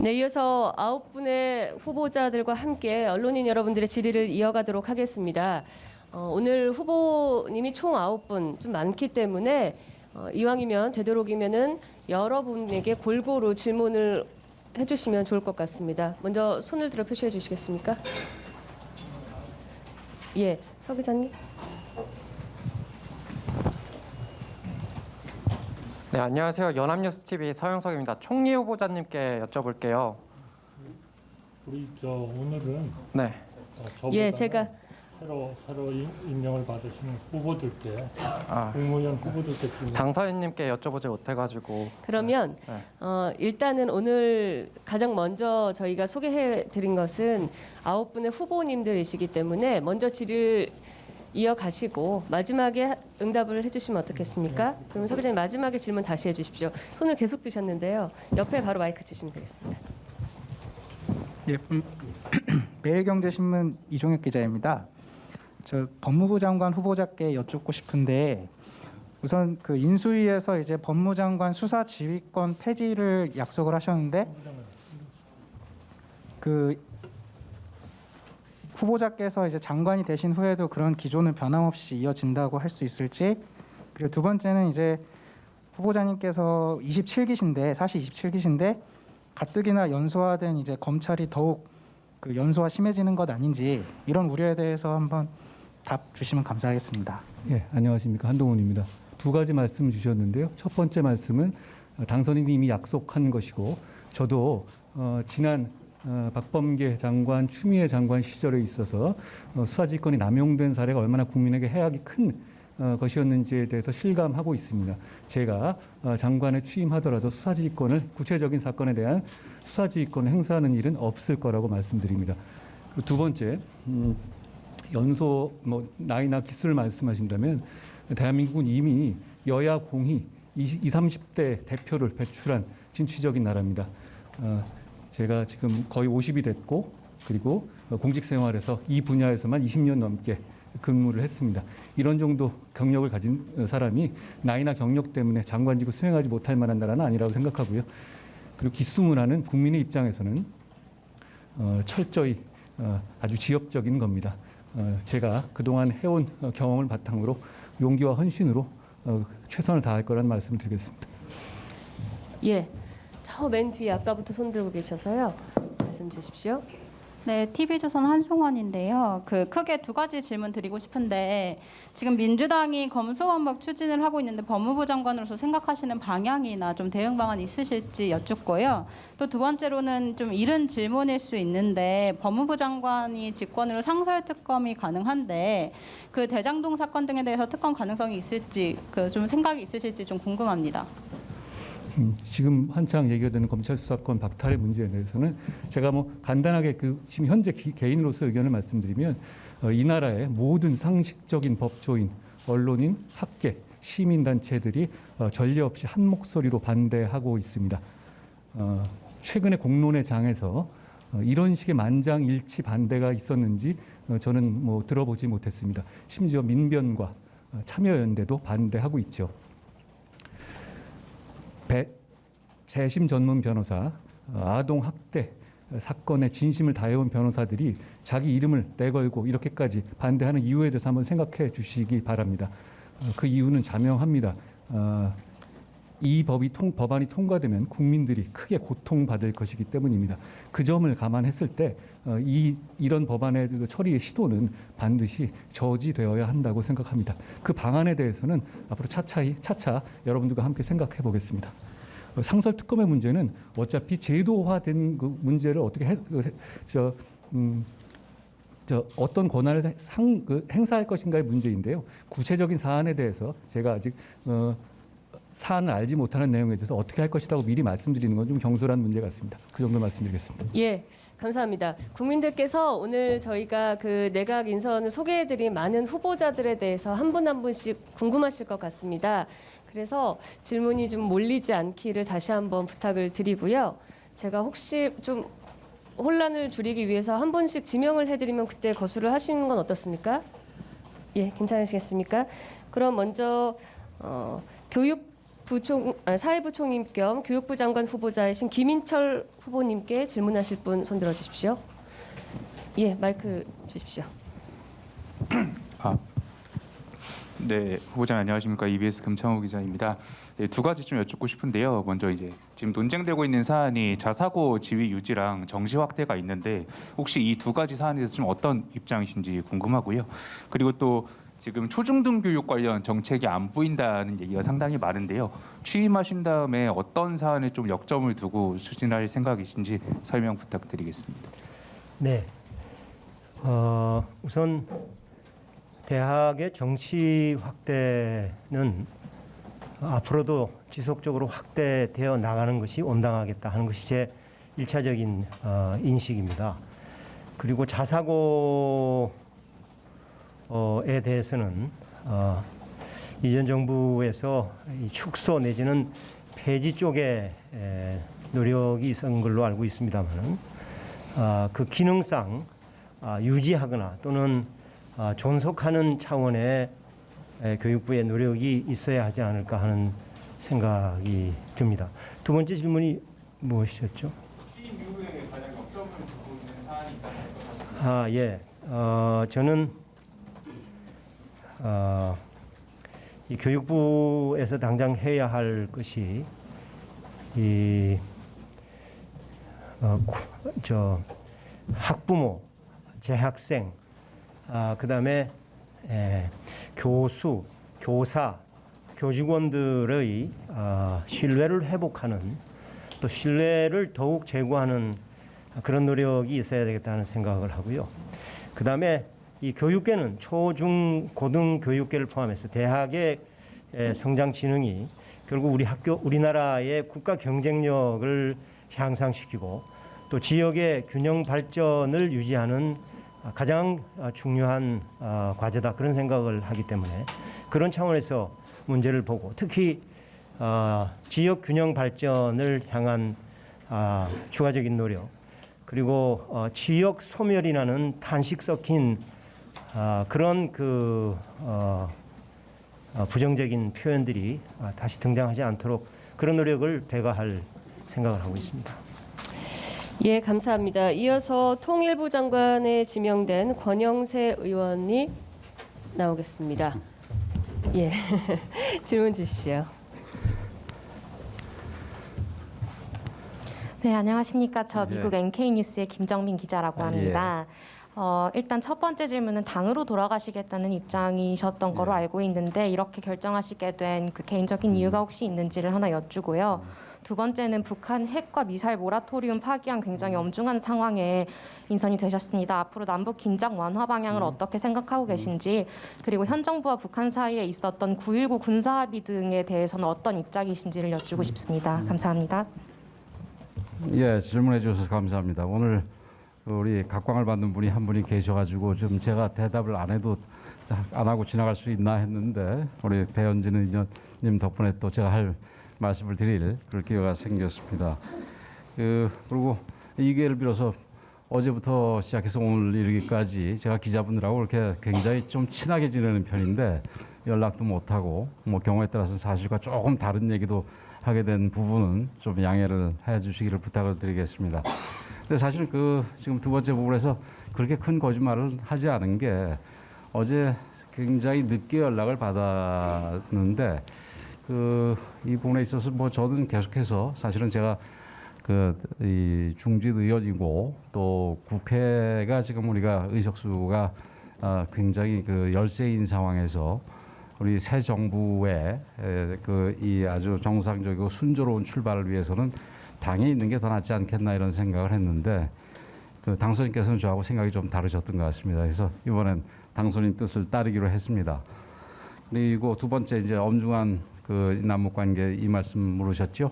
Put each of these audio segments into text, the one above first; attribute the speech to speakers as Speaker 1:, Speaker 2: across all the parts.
Speaker 1: 네, 이어서 9분의 후보자들과 함께 언론인 여러분들의 질의를 이어가도록 하겠습니다. 오늘 후보님이 총 9분, 좀 많기 때문에 이왕이면 되도록이면은 여러분에게 골고루 질문을 해주시면 좋을 것 같습니다. 먼저 손을 들어 표시해 주시겠습니까? 예, 서 기자님.
Speaker 2: 네, 안녕하세요. 연합뉴스TV 서영석입니다. 총리 후보자님께 여쭤볼게요.
Speaker 3: 우리 오늘은
Speaker 2: 네.
Speaker 1: 예, 제가
Speaker 3: 새로 임명을 받으신 후보들께 국무위원 후보들께 질문.
Speaker 2: 당선인님께 여쭤보지 못해가지고.
Speaker 1: 그러면
Speaker 2: 네.
Speaker 1: 일단은 오늘 가장 먼저 저희가 소개해드린 것은 9분의 후보님들이시기 때문에 먼저 질의를 이어가시고 마지막에 응답을 해주시면 어떻겠습니까? 그러면 서 기자님 마지막에 질문 다시 해주십시오. 손을 계속 드셨는데요. 옆에 바로 마이크 주시면 되겠습니다.
Speaker 4: 예, 매일경제신문 이종혁 기자입니다. 저 법무부 장관 후보자께 여쭙고 싶은데 우선 그 인수위에서 이제 법무장관 수사 지휘권 폐지를 약속을 하셨는데 그 후보자께서 이제 장관이 되신 후에도 그런 기조는 변함없이 이어진다고 할 수 있을지, 그리고 두 번째는 이제 후보자님께서 27기신데 사실 27기신데 가뜩이나 연소화된 이제 검찰이 더욱 그 연소화 심해지는 것 아닌지 이런 우려에 대해서 한번 답 주시면 감사하겠습니다.
Speaker 5: 예, 안녕하십니까, 한동훈입니다. 두 가지 말씀 주셨는데요. 첫 번째 말씀은 당선인이 이미 약속한 것이고 저도 지난 박범계 장관, 추미애 장관 시절에 있어서 수사지휘권이 남용된 사례가 얼마나 국민에게 해악이 큰 것이었는지에 대해서 실감하고 있습니다. 제가 장관에 취임하더라도 수사지휘권을 구체적인 사건에 대한 수사지휘권을 행사하는 일은 없을 거라고 말씀드립니다. 두 번째, 연소 나이나 기수를 말씀하신다면 대한민국은 이미 여야 공히 20, 30대 대표를 배출한 진취적인 나라입니다. 제가 지금 거의 50이 됐고 그리고 공직 생활에서 이 분야에서만 20년 넘게 근무를 했습니다. 이런 정도 경력을 가진 사람이 나이나 경력 때문에 장관직을 수행하지 못할 만한 나라는 아니라고 생각하고요. 그리고 기수문화는 국민의 입장에서는 철저히 아주 지엽적인 겁니다. 제가 그동안 해온 경험을 바탕으로 용기와 헌신으로 최선을 다할 거라는 말씀을 드리겠습니다.
Speaker 1: 예, 저 맨 뒤에 아까부터 손 들고 계셔서요. 말씀 주십시오.
Speaker 6: 네, TV조선 한송원인데요. 크게 두 가지 질문 드리고 싶은데 지금 민주당이 검수완박 추진을 하고 있는데 법무부 장관으로서 생각하시는 방향이나 좀 대응 방안 있으실지 여쭙고요. 또 두 번째로는 좀 이른 질문일 수 있는데 법무부 장관이 직권으로 상설특검이 가능한데 그 대장동 사건 등에 대해서 특검 가능성이 있을지 좀 생각이 있으실지 좀 궁금합니다.
Speaker 5: 지금 한창 얘기가 되는 검찰 수사권 박탈의 문제에 대해서는 제가 간단하게 지금 현재 개인으로서 의견을 말씀드리면 이 나라의 모든 상식적인 법조인, 언론인, 학계, 시민단체들이 전례 없이 한 목소리로 반대하고 있습니다. 최근에 공론의 장에서 이런 식의 만장일치 반대가 있었는지 저는 들어보지 못했습니다. 심지어 민변과 참여연대도 반대하고 있죠. 재심 전문 변호사, 아동 학대 사건의 진심을 다해온 변호사들이 자기 이름을 내걸고 이렇게까지 반대하는 이유에 대해서 한번 생각해 주시기 바랍니다. 그 이유는 자명합니다. 이 법안이 통과되면 국민들이 크게 고통받을 것이기 때문입니다. 그 점을 감안했을 때 이런 법안의 처리의 시도는 반드시 저지되어야 한다고 생각합니다. 그 방안에 대해서는 앞으로 차차 여러분들과 함께 생각해 보겠습니다. 상설특검의 문제는 어차피 제도화된 그 문제를 어떻게 어떤 권한을 행사할 것인가의 문제인데요. 구체적인 사안에 대해서 제가 아직 사안을 알지 못하는 내용에 대해서 어떻게 할 것이라고 미리 말씀드리는 건 좀 경솔한 문제 같습니다. 그 정도 말씀드리겠습니다.
Speaker 1: 예, 감사합니다. 국민들께서 오늘 저희가 그 내각 인선을 소개해드린 많은 후보자들에 대해서 한 분 한 분씩 궁금하실 것 같습니다. 그래서 질문이 좀 몰리지 않기를 다시 한번 부탁을 드리고요. 제가 혹시 좀 혼란을 줄이기 위해서 한 분씩 지명을 해드리면 그때 거수를 하시는 건 어떻습니까? 예, 괜찮으시겠습니까? 그럼 먼저 교육 사회부 총임 겸 교육부 장관 후보자이신 김인철 후보님께 질문하실 분 손들어 주십시오. 예, 마이크 주십시오.
Speaker 7: 네, 후보자 안녕하십니까? EBS 금창호 기자입니다. 네, 두 가지 좀 여쭙고 싶은데요. 먼저 이제 지금 논쟁되고 있는 사안이 자사고 지위 유지랑 정시 확대가 있는데 혹시 이 두 가지 사안에 대해서 좀 어떤 입장이신지 궁금하고요. 그리고 또 지금 초중등 교육 관련 정책이 안 보인다는 얘기가 상당히 많은데요. 취임하신 다음에 어떤 사안에 좀 역점을 두고 추진할 생각이신지 설명 부탁드리겠습니다.
Speaker 8: 네. 우선 대학의 정시 확대는 앞으로도 지속적으로 확대되어 나가는 것이 온당하겠다 하는 것이 제 1차적인 인식입니다. 그리고 자사고에 대해서는 이전 정부에서 이 축소 내지는 폐지 쪽에 노력이 있었던 걸로 알고 있습니다만 그 기능상 유지하거나 또는 존속하는 차원의 교육부의 노력이 있어야 하지 않을까 하는 생각이 듭니다. 두 번째 질문이 무엇이었죠?
Speaker 7: 취임 이후에 가장 역점을 두고 있는 사안이 있다는
Speaker 8: 예. 저는 이 교육부에서 당장 해야 할 것이 학부모, 재학생, 그다음에 교수, 교사, 교직원들의 신뢰를 회복하는 또 신뢰를 더욱 제고하는 그런 노력이 있어야 되겠다는 생각을 하고요. 그다음에 이 교육계는 초, 중, 고등 교육계를 포함해서 대학의 성장 진흥이 결국 우리나라의 국가 경쟁력을 향상시키고 또 지역의 균형 발전을 유지하는 가장 중요한 과제다 그런 생각을 하기 때문에 그런 차원에서 문제를 보고 특히 지역 균형 발전을 향한 추가적인 노력 그리고 지역 소멸이라는 탄식 섞인 그런 부정적인 표현들이 다시 등장하지 않도록 그런 노력을 배가할 생각을 하고 있습니다.
Speaker 1: 예, 감사합니다. 이어서 통일부 장관에 지명된 권영세 의원이 나오겠습니다. 예, 질문 주십시오.
Speaker 9: 네, 안녕하십니까. 저 미국 NK뉴스의 김정민 기자라고 합니다. 일단 첫 번째 질문은 당으로 돌아가시겠다는 입장이셨던 거로 알고 있는데 이렇게 결정하시게 된 그 개인적인 이유가 혹시 있는지를 하나 여쭈고요. 두 번째는 북한 핵과 미사일 모라토리움 파기한 굉장히 엄중한 상황에 인선이 되셨습니다. 앞으로 남북 긴장 완화 방향을 어떻게 생각하고 계신지 그리고 현 정부와 북한 사이에 있었던 9.19 군사합의 등에 대해서는 어떤 입장이신지를 여쭈고 싶습니다. 감사합니다.
Speaker 10: 예, 질문해 주셔서 감사합니다. 오늘 우리 각광을 받는 분이 한 분이 계셔가지고 좀 제가 대답을 안 하고 지나갈 수 있나 했는데 우리 배현진 의원님 덕분에 또 제가 할 말씀을 드릴 그럴 기회가 생겼습니다. 그리고 이 기회를 빌어서 어제부터 시작해서 오늘 이르기까지 제가 기자분들하고 이렇게 굉장히 좀 친하게 지내는 편인데 연락도 못하고 뭐 경우에 따라서는 사실과 조금 다른 얘기도 하게 된 부분은 좀 양해를 해주시기를 부탁을 드리겠습니다. 근데 사실 지금 두 번째 부분에서 그렇게 큰 거짓말을 하지 않은 게 어제 굉장히 늦게 연락을 받았는데 이 부분에 있어서 뭐 저는 계속해서 사실은 제가 이 중진 의원이고 또 국회가 지금 우리가 의석수가 굉장히 열세인 상황에서 우리 새 정부의 이 아주 정상적이고 순조로운 출발을 위해서는 당에 있는 게 더 낫지 않겠나 이런 생각을 했는데 당선인께서는 저하고 생각이 좀 다르셨던 것 같습니다. 그래서 이번엔 당선인 뜻을 따르기로 했습니다. 그리고 두 번째 이제 엄중한 남북 관계 이 말씀 물으셨죠?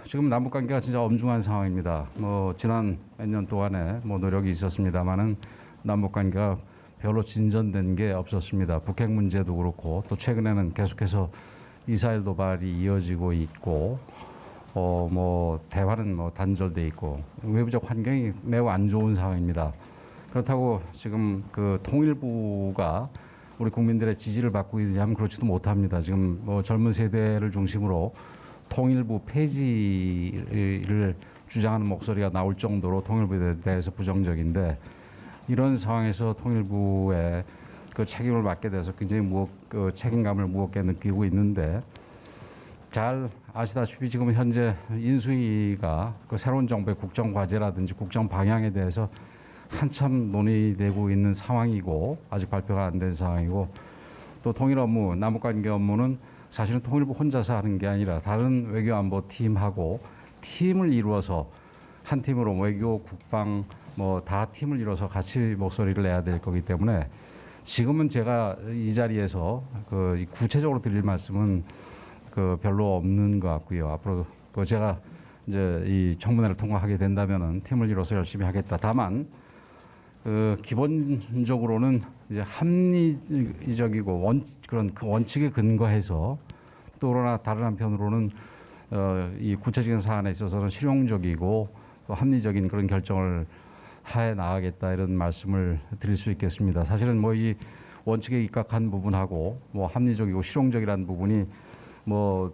Speaker 10: 지금 남북 관계가 진짜 엄중한 상황입니다. 뭐 지난 몇 년 동안에 뭐 노력이 있었습니다만은 남북 관계가 별로 진전된 게 없었습니다. 북핵 문제도 그렇고 또 최근에는 계속해서 미사일 도발이 이어지고 있고 뭐 대화는 뭐 단절돼 있고 외부적 환경이 매우 안 좋은 상황입니다. 그렇다고 지금 통일부가 우리 국민들의 지지를 받고 있느냐면 그렇지도 못합니다. 지금 뭐 젊은 세대를 중심으로 통일부 폐지를 주장하는 목소리가 나올 정도로 통일부에 대해서 부정적인데 이런 상황에서 통일부의 그 책임을 맡게 돼서 굉장히 그 책임감을 무겁게 느끼고 있는데 잘 아시다시피 지금 현재 인수위가 그 새로운 정부의 국정 과제라든지 국정 방향에 대해서 한참 논의되고 있는 상황이고 아직 발표가 안 된 상황이고 또 통일 업무, 남북관계 업무는 사실은 통일부 혼자서 하는 게 아니라 다른 외교안보 팀하고 팀을 이루어서 한 팀으로 외교, 국방 뭐 다 팀을 이루어서 같이 목소리를 내야 될 거기 때문에 지금은 제가 이 자리에서 그 구체적으로 드릴 말씀은 그 별로 없는 것 같고요. 앞으로 그 제가 이제 이 청문회를 통과하게 된다면은 팀을 이뤄서 열심히 하겠다. 다만 그 기본적으로는 이제 합리적이고 그런 그 원칙에 근거해서 또 그러나 다른 한편으로는 이 구체적인 사안에 있어서는 실용적이고 또 합리적인 그런 결정을 해 나가겠다 이런 말씀을 드릴 수 있겠습니다. 사실은 뭐 이 원칙에 입각한 부분하고 뭐 합리적이고 실용적이라는 부분이 뭐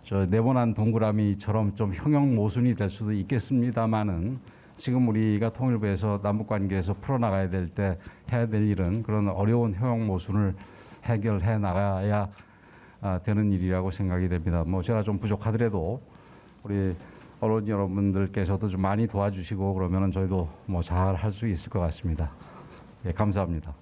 Speaker 10: 저 네모난 동그라미처럼 좀 형용 모순이 될 수도 있겠습니다만은 지금 우리가 통일부에서 남북관계에서 풀어나가야 될 때 해야 될 일은 그런 어려운 형용 모순을 해결해 나가야 되는 일이라고 생각이 됩니다. 뭐 제가 좀 부족하더라도 우리 언론 여러분들께서도 좀 많이 도와주시고 그러면은 저희도 뭐 잘 할 수 있을 것 같습니다. 예, 감사합니다.